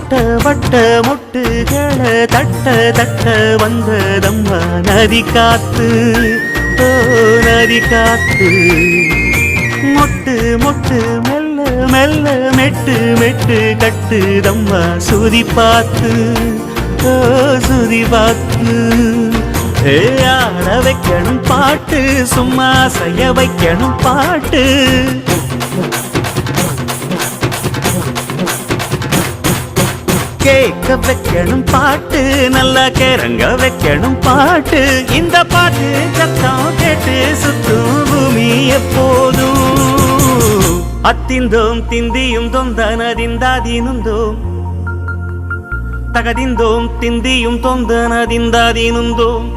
வட்ட வட்ட முட்டுகள தட்ட தட்ட வந்ததம்மா நதி காத்து, ஓ நதி காத்து. மொட்டு மொட்டு மெல்ல மெல்ல மெட்டு மெட்டு கட்டுதம்மா சுதி பார்த்து, ஓ சுதி பார்த்து. ஆட வைக்கணும் பாட்டு, சும்மா செய்ய வைக்கணும் பாட்டு. கேட்க வைக்கணும் பாட்டு, நல்லா கேரங்க வைக்கணும் பாட்டு. இந்த பாட்டு சத்தம் கேட்டு சுத்தும் பூமி எப்போதும். அத்திந்தோம் திந்தியும் தொந்தனதிந்தாதீனுந்தோம், தகதிந்தோம் திந்தியும் தொந்தனதிந்தாதீனுந்தோம்.